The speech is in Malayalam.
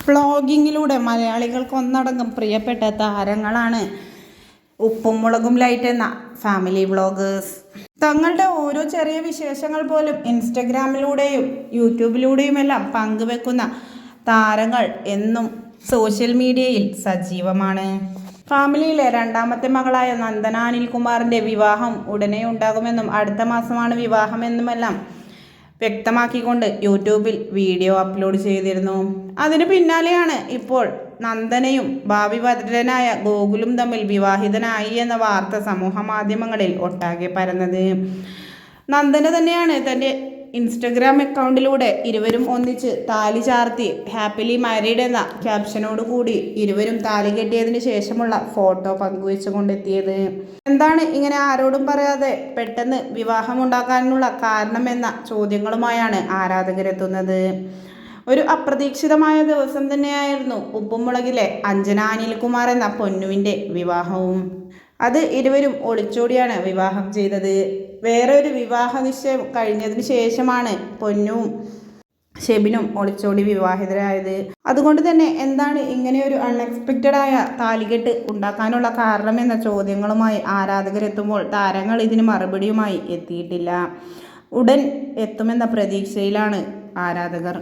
വ്ളോഗിങ്ങിലൂടെ മലയാളികൾക്ക് ഒന്നടങ്കം പ്രിയപ്പെട്ട താരങ്ങളാണ് ഉപ്പും മുളകും ലൈറ്റ് എന്ന ഫാമിലി വ്ളോഗേഴ്സ്. തങ്ങളുടെ ഓരോ ചെറിയ വിശേഷങ്ങൾ പോലും ഇൻസ്റ്റഗ്രാമിലൂടെയും യൂട്യൂബിലൂടെയുമെല്ലാം പങ്കുവെക്കുന്ന താരങ്ങൾ എന്നും സോഷ്യൽ മീഡിയയിൽ സജീവമാണ്. ഫാമിലിയിലെ രണ്ടാമത്തെ മകളായ നന്ദന അനിൽകുമാറിൻ്റെ വിവാഹം ഉടനെ ഉണ്ടാകുമെന്നും അടുത്ത മാസമാണ് വിവാഹമെന്നുമെല്ലാം വ്യക്തമാക്കിക്കൊണ്ട് യൂട്യൂബിൽ വീഡിയോ അപ്ലോഡ് ചെയ്തിരുന്നു. അതിനു പിന്നാലെയാണ് ഇപ്പോൾ നന്ദനയും ഭാവി വരനായ ഗോകുലും തമ്മിൽ വിവാഹിതനായി എന്ന വാർത്ത സമൂഹ മാധ്യമങ്ങളിൽ ഒട്ടാകെ പരന്നത്. നന്ദന തന്നെയാണ് തൻ്റെ ഇൻസ്റ്റഗ്രാം അക്കൗണ്ടിലൂടെ ഇരുവരും ഒന്നിച്ച് താലി ചാർത്തി ഹാപ്പിലി മാരീഡ് എന്ന ക്യാപ്ഷനോട് കൂടി ഇരുവരും താലി കെട്ടിയതിന് ശേഷമുള്ള ഫോട്ടോ പങ്കുവെച്ചുകൊണ്ടെത്തിയത്. എന്താണ് ഇങ്ങനെ ആരോടും പറയാതെ പെട്ടെന്ന് വിവാഹമുണ്ടാക്കാനുള്ള കാരണമെന്ന ചോദ്യങ്ങളുമായാണ് ആരാധകരെത്തുന്നത്. ഒരു അപ്രതീക്ഷിതമായ ദിവസം തന്നെയായിരുന്നു ഉപ്പുമുളകിലെ അഞ്ജന അനിൽകുമാർ എന്ന പൊന്നുവിൻ്റെ വിവാഹവും. അത് ഇരുവരും ഒളിച്ചോടിയാണ് വിവാഹം ചെയ്തത്. വേറെ ഒരു വിവാഹ നിശ്ചയം കഴിഞ്ഞതിന് ശേഷമാണ് പൊന്നും ഷെബിനും ഒളിച്ചോടി വിവാഹിതരായത്. അതുകൊണ്ട് തന്നെ എന്താണ് ഇങ്ങനെയൊരു അൺഎക്സ്പെക്റ്റഡായ താലികെട്ട് ഉണ്ടാക്കാനുള്ള കാരണമെന്ന ചോദ്യങ്ങളുമായി ആരാധകരെത്തുമ്പോൾ താരങ്ങൾ ഇതിന് മറുപടിയുമായി എത്തിയിട്ടില്ല. ഉടൻ എത്തുമെന്ന പ്രതീക്ഷയിലാണ് ആരാധകർ.